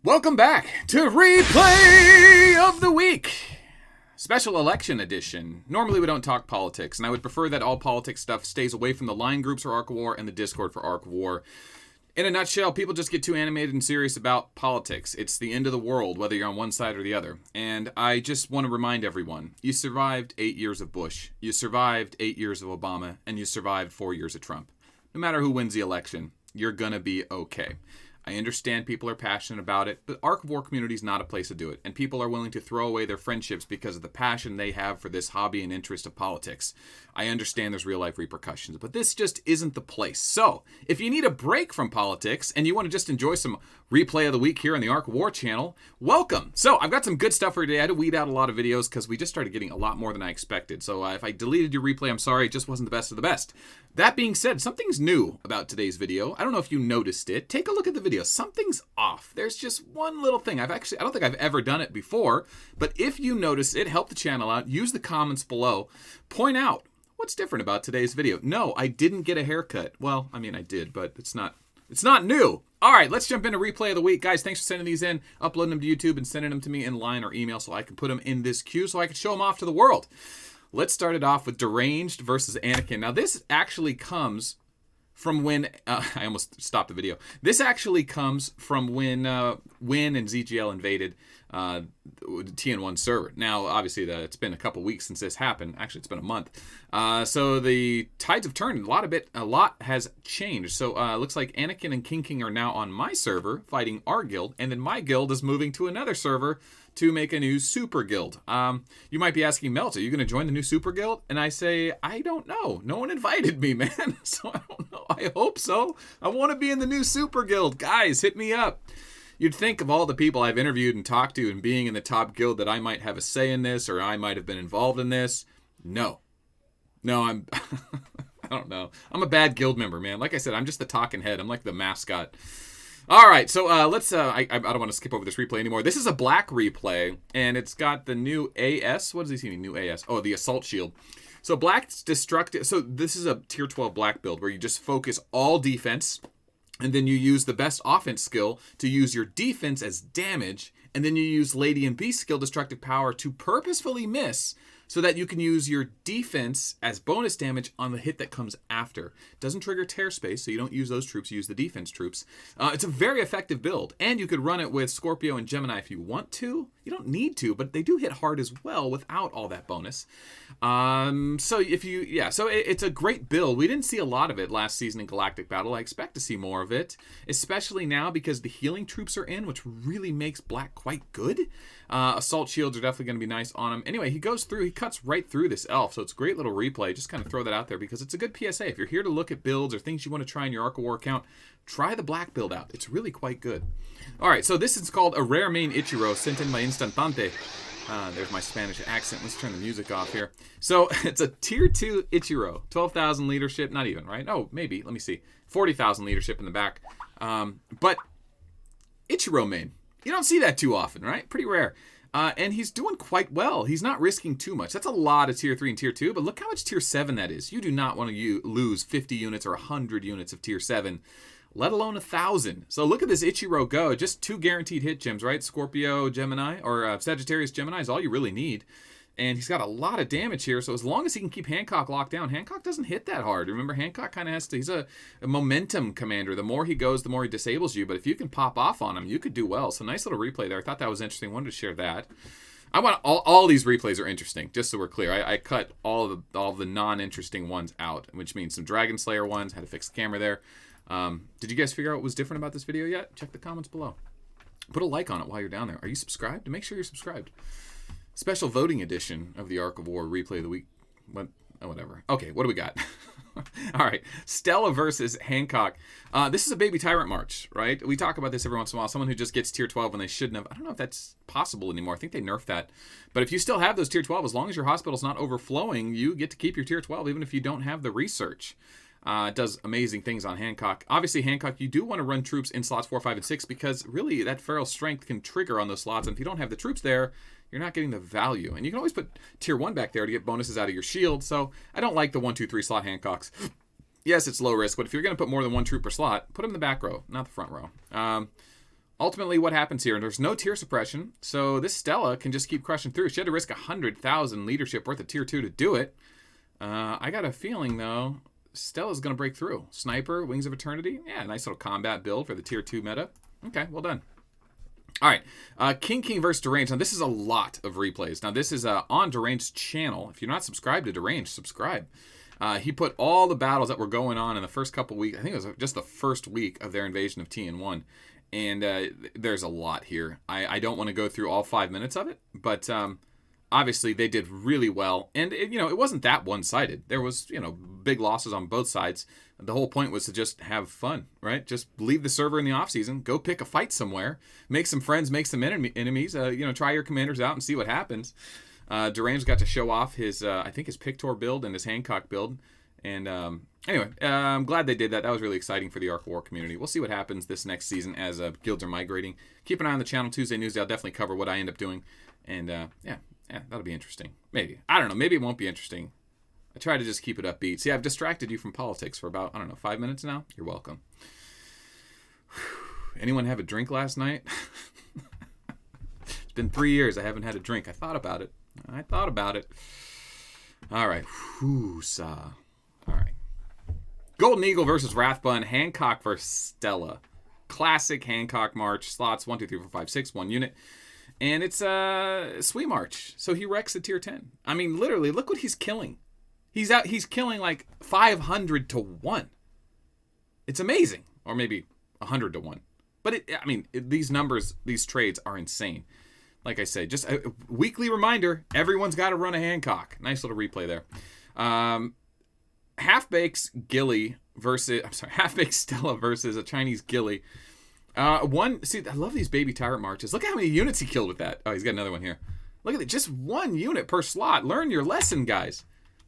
Welcome back to Replay of the Week. Special election edition. Normally we don't talk politics, and I would prefer that all politics stuff stays away from the line groups for Arc of War and the Discord for Arc of War. In a nutshell, people just get too animated and serious about politics. It's the end of the world, whether you're on one side or the other. And I just want to remind everyone, you survived 8 years of Bush, you survived 8 years of Obama, and you survived 4 years of Trump. No matter who wins the election, you're going to be okay. I understand people are passionate about it, but Arc of War community is not a place to do it, and people are willing to throw away their friendships because of the passion they have for this hobby and interest of politics. I understand there's real-life repercussions, but this just isn't the place. So, if you need a break from politics, and you want to just enjoy some Replay of the Week here on the Arc of War channel, welcome! So, I've got some good stuff for you today. I had to weed out a lot of videos because we just started getting a lot more than I expected. So, if I deleted your replay, I'm sorry, it just wasn't the best of the best. That being said, something's new about today's video. I don't know if you noticed it. Take a look at the video. Something's off. There's just one little thing. I don't think I've ever done it before, but if you notice it, help the channel out. Use the comments below. Point out what's different about today's video. No, I didn't get a haircut. Well, I mean, I did, but it's not new. All right, let's jump into Replay of the Week. Guys, thanks for sending these in, uploading them to YouTube, and sending them to me in line or email so I can put them in this queue so I can show them off to the world. Let's start it off with Deranged versus Anakin. Now, this actually comes from when... I almost stopped the video. This actually comes from when Win and ZGL invaded the TN1 server. Now, obviously, it's been a couple weeks since this happened. Actually, it's been a month. So the tides have turned. A lot has changed. So it looks like Anakin and King are now on my server fighting our guild, and then my guild is moving to another server to make a new super guild. You might be asking, Melt, are you going to join the new super guild? And I say, I don't know. No one invited me, man. So I don't know. I hope so. I want to be in the new super guild. Guys, hit me up. You'd think of all the people I've interviewed and talked to and being in the top guild that I might have a say in this or I might have been involved in this. No, I'm... I don't know. I'm a bad guild member, man. Like I said, I'm just the talking head. I'm like the mascot. All right, so let's, I don't want to skip over this replay anymore. This is a black replay, and it's got the new AS. What does he see? New AS. Oh, the Assault Shield. So black's destructive. So this is a tier 12 black build where you just focus all defense, and then you use the best offense skill to use your defense as damage, and then you use Lady and Beast skill destructive power to purposefully miss so that you can use your defense as bonus damage on the hit that comes after. Doesn't trigger tear space, so you don't use those troops, you use the defense troops. It's a very effective build, and you could run it with Scorpio and Gemini if you want to. You don't need to, but they do hit hard as well without all that bonus. So it's a great build. We didn't see a lot of it last season in Galactic Battle. I expect to see more of it, especially now because the healing troops are in, which really makes black quite good. Assault shields are definitely going to be nice on him. Anyway, he cuts right through this elf, so it's a great little replay. Just kind of throw that out there because it's a good PSA. If you're here to look at builds or things you want to try in your Arc of War account, try the black build out. It's really quite good. All right, so this is called a rare main Ichiro sent in by Instantante. There's my Spanish accent. Let's turn the music off here. So it's a tier 2 Ichiro, 12,000 leadership, not even, right? Oh, maybe, let me see. 40,000 leadership in the back. But Ichiro main, you don't see that too often, right? Pretty rare. And he's doing quite well. He's not risking too much. That's a lot of tier 3 and tier 2, but look how much tier 7 that is. You do not want to lose 50 units or 100 units of tier 7, let alone 1,000. So look at this Ichiro go. Just 2 guaranteed hit gems, right? Scorpio, Gemini, or Sagittarius, Gemini is all you really need. And he's got a lot of damage here, so as long as he can keep Hancock locked down, Hancock doesn't hit that hard. Remember, Hancock kind of has to, he's a momentum commander. The more he goes, the more he disables you, but if you can pop off on him, you could do well. So nice little replay there. I thought that was interesting. Wanted to share that. I want all these replays are interesting, just so we're clear. I cut all of the non-interesting ones out, which means some Dragon Slayer ones, had to fix the camera there. Did you guys figure out what was different about this video yet? Check the comments below. Put a like on it while you're down there. Are you subscribed? Make sure you're subscribed. Special voting edition of the Arc of War Replay of the Week. Whatever. Okay, what do we got? All right, Stella versus Hancock. This is a baby tyrant march, right? We talk about this every once in a while. Someone who just gets tier 12 when they shouldn't have. I don't know if that's possible anymore. I think they nerfed that. But if you still have those tier 12, as long as your hospital's not overflowing, you get to keep your tier 12 even if you don't have the research. It does amazing things on Hancock. Obviously, Hancock, you do want to run troops in slots 4, 5, and 6 because really that feral strength can trigger on those slots. And if you don't have the troops there, you're not getting the value. And you can always put tier 1 back there to get bonuses out of your shield. So I don't like the 1, 2, 3 slot Hancocks. Yes, it's low risk, but if you're going to put more than 1 troop per slot, put them in the back row, not the front row. ultimately what happens here, and there's no tier suppression, so this Stella can just keep crushing through. She had to risk 100,000 leadership worth of tier 2 to do it. I got a feeling, though, Stella's going to break through. Sniper, Wings of Eternity. Yeah, nice little combat build for the tier 2 meta. Okay, well done. All right, King versus Deranged. Now, this is a lot of replays. Now, this is on Deranged's channel. If you're not subscribed to Deranged, subscribe. He put all the battles that were going on in the first couple weeks. I think it was just the first week of their invasion of TN1. And there's a lot here. I don't want to go through all 5 minutes of it, but obviously they did really well. And, it wasn't that one-sided. There was, big losses on both sides. The whole point was to just have fun, right? Just leave the server in the off-season, go pick a fight somewhere, make some friends, make some enemies, try your commanders out and see what happens. Deranged got to show off his, I think his Pkwy build and his Hancock build. And anyway, I'm glad they did that. That was really exciting for the Arc War community. We'll see what happens this next season as guilds are migrating. Keep an eye on the channel. Tuesday Newsday, I'll definitely cover what I end up doing. And yeah, that'll be interesting. Maybe. I don't know. Maybe it won't be interesting. I try to just keep it upbeat. See, I've distracted you from politics for about, 5 minutes now. You're welcome. Anyone have a drink last night? It's been 3 years. I haven't had a drink. I thought about it. All right. Whoo-sa. All right. Golden Eagle versus Wrathbun. Hancock versus Stella. Classic Hancock march. Slots 1, 2, 3, 4, 5, 6. 1 unit. And it's a sweet march. So he wrecks the tier 10. I mean, literally, look what he's killing. He's killing like 500 to 1. It's amazing. Or maybe 100 to 1. But these numbers, these trades are insane. Like I say, just a weekly reminder, everyone's got to run a Hancock. Nice little replay there. Half-Baked's Half-Baked Stella versus a Chinese Gilly. I love these baby tyrant marches. Look at how many units he killed with that. Oh, he's got another one here. Look at it, just 1 unit per slot. Learn your lesson, guys.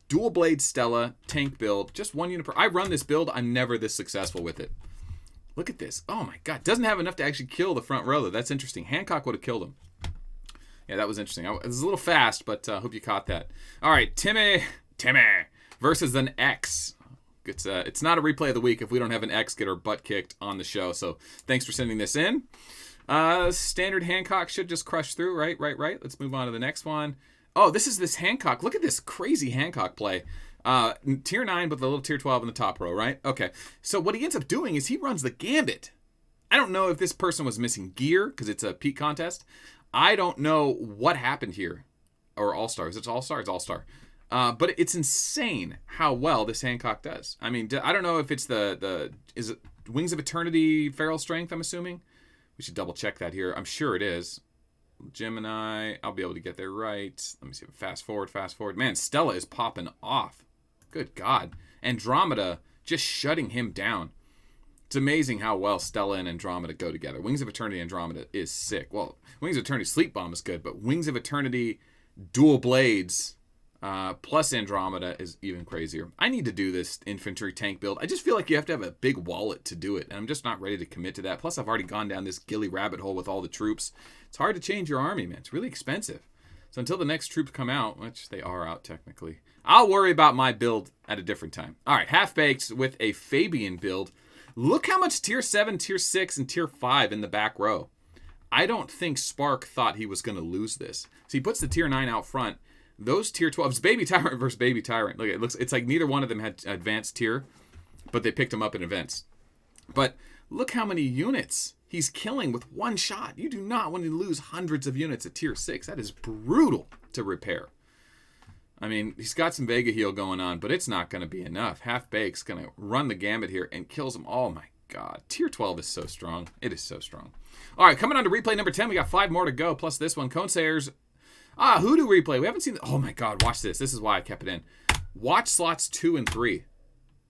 Dual blade Stella, tank build, just 1 unit per. I run this build, I'm never this successful with it. Look at this. Oh my god, doesn't have enough to actually kill the front row though. That's interesting. Hancock would have killed him. Yeah, that was interesting. It was a little fast, but hope you caught that. All right, Timmy versus an X. It's not a replay of the week if we don't have an X get our butt kicked on the show. So thanks for sending this in. Standard Hancock should just crush through, right? Let's move on to the next one. Oh, this Hancock. Look at this crazy Hancock play. Tier 9, but the little tier 12 in the top row, right? Okay. So what he ends up doing is he runs the gambit. I don't know if this person was missing gear because it's a peak contest. I don't know what happened here. Or All-Star. Is it All-Star? It's All-Star. But it's insane how well this Hancock does. I mean, I don't know if it's is it Wings of Eternity Feral Strength, I'm assuming? We should double check that here. I'm sure it is. Gemini, I'll be able to get there right. Let me see. Fast forward. Man, Stella is popping off. Good God. Andromeda just shutting him down. It's amazing how well Stella and Andromeda go together. Wings of Eternity Andromeda is sick. Well, Wings of Eternity Sleep Bomb is good, but Wings of Eternity Dual Blades plus Andromeda is even crazier. I need to do this infantry tank build. I just feel like you have to have a big wallet to do it, and I'm just not ready to commit to that. Plus, I've already gone down this Gilly rabbit hole with all the troops. It's hard to change your army, man. It's really expensive. So until the next troops come out, which they are out technically, I'll worry about my build at a different time. All right, Half-Baked with a Fabian build. Look how much tier 7, tier 6, and tier 5 in the back row. I don't think Spark thought he was going to lose this. So he puts the tier 9 out front. Those tier 12s, Baby Tyrant versus Baby Tyrant. Look, it's like neither one of them had advanced tier, but they picked them up in events. But look how many units he's killing with one shot. You do not want to lose hundreds of units at tier 6. That is brutal to repair. I mean, he's got some Vega heal going on, but it's not going to be enough. Half-Baked's going to run the gambit here and kills them. Oh my god. Tier 12 is so strong. It is so strong. All right, coming on to replay number 10. We got 5 more to go, plus this one. Conesayers. Hoodoo replay. We haven't seen... Oh my god, watch this. This is why I kept it in. Watch slots 2 and 3.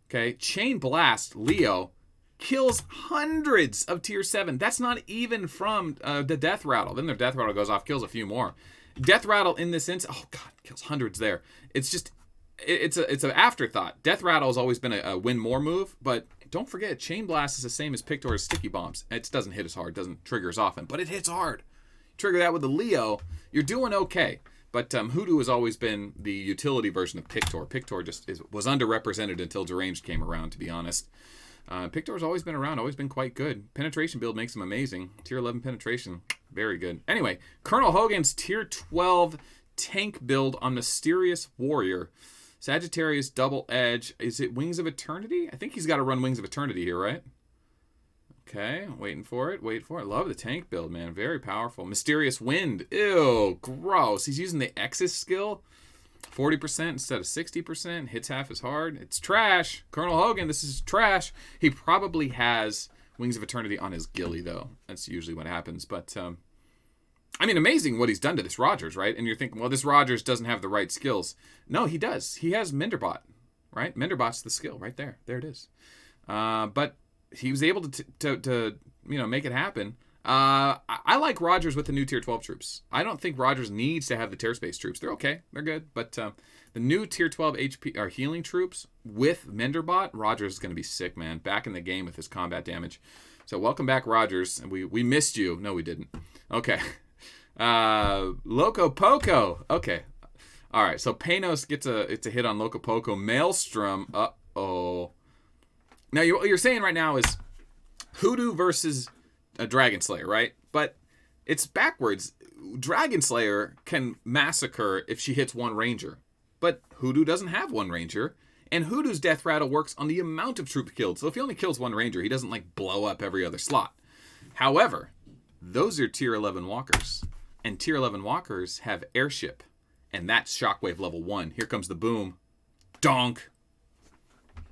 Okay, Chain Blast, Leo, kills hundreds of tier 7. That's not even from the Death Rattle. Then their Death Rattle goes off, kills a few more. Death Rattle in this instance... Oh god, kills hundreds there. It's just... It's an afterthought. Death Rattle has always been a win more move, but don't forget, Chain Blast is the same as Pictor's Sticky Bombs. It doesn't hit as hard, doesn't trigger as often, but it hits hard. Trigger that with the Leo, you're doing okay. But Hoodoo has always been the utility version of Pictor. Pictor just was underrepresented until Deranged came around, to be honest. Pictor's always been around, always been quite good. Penetration build makes him amazing. Tier 11 penetration, very good. Anyway, Colonel Hogan's Tier 12 tank build on Mysterious Warrior. Sagittarius double edge. Is it Wings of Eternity? I think he's got to run Wings of Eternity here, right? Okay, waiting for it. Wait for it. Love the tank build, man. Very powerful. Mysterious Wind. Ew, gross. He's using the Exis skill. 40% instead of 60%. Hits half as hard. It's trash. Colonel Hogan, this is trash. He probably has Wings of Eternity on his ghillie, though. That's usually what happens. But, I mean, amazing what he's done to this Rogers, right? And you're thinking, well, this Rogers doesn't have the right skills. No, he does. He has Menderbot, right? Menderbot's the skill right there. There it is. But he was able to make it happen. I like Rogers with the new Tier 12 troops. I don't think Rogers needs to have the Tear Space troops. They're okay. They're good. But the new Tier 12 HP or healing troops with Menderbot, Rogers is going to be sick, man. Back in the game with his combat damage. So welcome back, Rogers. And we missed you. No, we didn't. Okay. Loco Poco. Okay. All right. So Panos gets a hit on Loco Poco. Maelstrom. Uh-oh. Now, what you're saying right now is Hoodoo versus a Dragon Slayer, right? But it's backwards. Dragon Slayer can massacre if she hits one ranger. But Hoodoo doesn't have one ranger. And Hoodoo's death rattle works on the amount of troops killed. So if he only kills one ranger, he doesn't like blow up every other slot. However, those are Tier 11 walkers. And Tier 11 walkers have airship. And that's Shockwave level 1. Here comes the boom. Donk.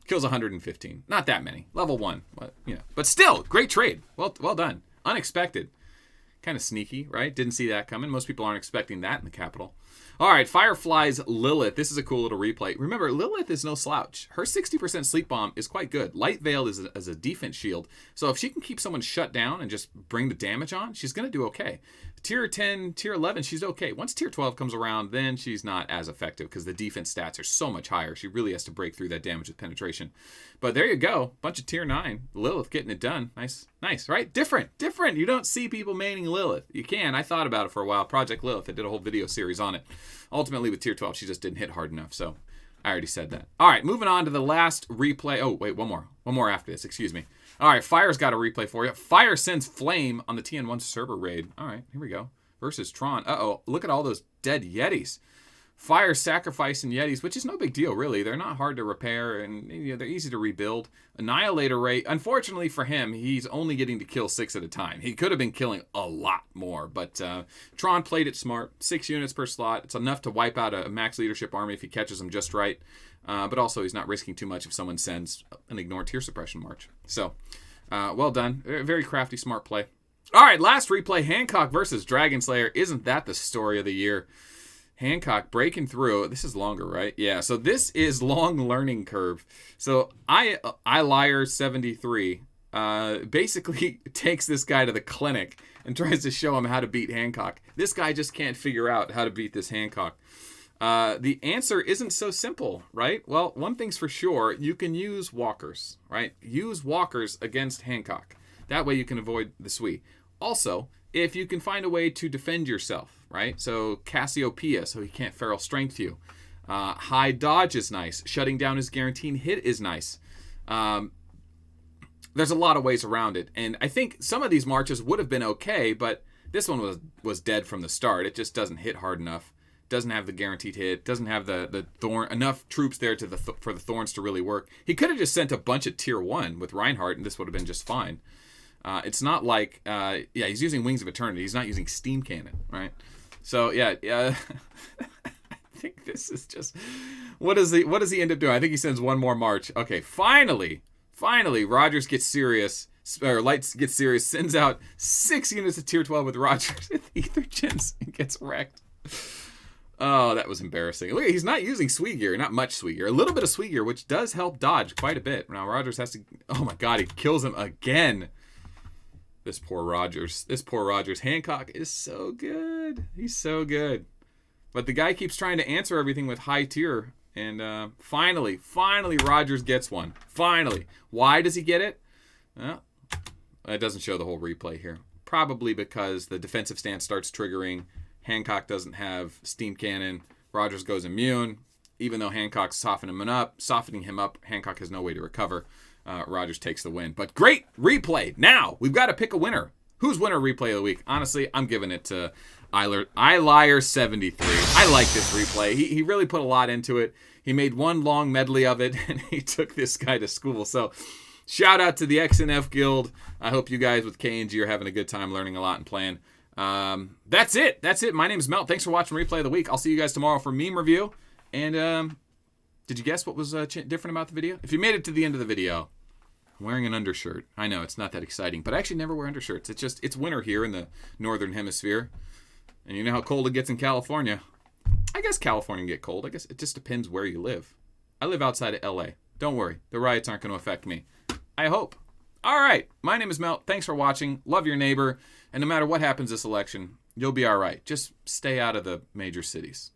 Kills 115. Not that many. Level 1. But still, great trade. Well done. Unexpected. Kind of sneaky, right? Didn't see that coming. Most people aren't expecting that in the capital. All right, Firefly's Lilith. This is a cool little replay. Remember, Lilith is no slouch. Her 60% sleep bomb is quite good. Light Veil is a defense shield. So if she can keep someone shut down and just bring the damage on, she's going to do okay. Tier 10, Tier 11, she's okay. Once Tier 12 comes around, then she's not as effective because the defense stats are so much higher. She really has to break through that damage with penetration. But there you go. Bunch of Tier 9. Lilith getting it done. Nice, right? Different. You don't see people maining Lilith. You can. I thought about it for a while. Project Lilith. I did a whole video series on it. Ultimately, with Tier 12, she just didn't hit hard enough. So I already said that. All right, moving on to the last replay. Oh, wait, one more. One more after this. Excuse me. All right, Fire's got a replay for you. Fire sends Flame on the TN1 server raid. All right, here we go. Versus Tron. Uh-oh, look at all those dead Yetis. Fire sacrificing Yetis, which is no big deal, really. They're not hard to repair, and they're easy to rebuild. Annihilator Ray, unfortunately for him, he's only getting to kill 6 at a time. He could have been killing a lot more, but Tron played it smart. 6 units per slot. It's enough to wipe out a max leadership army if he catches them just right. But also, he's not risking too much if someone sends an ignore tier suppression march. So, well done. Very crafty, smart play. All right, last replay, Hancock versus Dragon Slayer. Isn't that the story of the year? Hancock breaking through. This is longer, right? Yeah, so this is long learning curve. So I Liar 73 basically takes this guy to the clinic and tries to show him how to beat Hancock. This guy just can't figure out how to beat this Hancock. The answer isn't so simple, right? Well, one thing's for sure, you can use walkers, right? Use walkers against Hancock. That way you can avoid the Sui. Also, if you can find a way to defend yourself, right? So Cassiopeia, so he can't feral strength you. High dodge is nice. Shutting down his guaranteed hit is nice. There's a lot of ways around it. And I think some of these marches would have been okay, but this one was dead from the start. It just doesn't hit hard enough. Doesn't have the guaranteed hit. Doesn't have the thorn enough troops there for the thorns to really work. He could have just sent a bunch of tier 1 with Reinhardt, and this would have been just fine. It's not like, he's using Wings of Eternity. He's not using Steam Cannon, right? So, I think this is just, what does he end up doing? I think he sends one more march. Okay, finally, Rogers gets serious, or Lights gets serious, sends out 6 units of tier 12 with Rogers with Ether Gens and gets wrecked. Oh, that was embarrassing. Look, he's not using Sweet Gear, not much Sweet Gear. A little bit of Sweet Gear, which does help dodge quite a bit. Now, Rogers has to, oh my god, he kills him again. This poor Rogers. Hancock is so good. He's so good. But the guy keeps trying to answer everything with high tier. And finally, Rogers gets one. Finally. Why does he get it? Well, it doesn't show the whole replay here. Probably because the defensive stance starts triggering. Hancock doesn't have Steam Cannon. Rogers goes immune. Even though Hancock's softening him up, Hancock has no way to recover. Rogers takes the win. But great replay. Now, we've got to pick a winner. Who's winner replay of the week? Honestly, I'm giving it to iLiar73. I like this replay. He really put a lot into it. He made one long medley of it, and he took this guy to school. So shout out to the XNF Guild. I hope you guys with K&G are having a good time learning a lot and playing. That's it. My name is Melt. Thanks for watching Replay of the Week. I'll see you guys tomorrow for meme review. And did you guess what was different about the video? If you made it to the end of the video, I'm wearing an undershirt. I know, it's not that exciting, but I actually never wear undershirts. It's winter here in the northern hemisphere. And you know how cold it gets in California. I guess California can get cold. I guess it just depends where you live. I live outside of LA. Don't worry. The riots aren't going to affect me. I hope. All right. My name is Melt. Thanks for watching. Love your neighbor. And no matter what happens this election, you'll be all right. Just stay out of the major cities.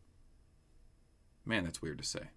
Man, that's weird to say.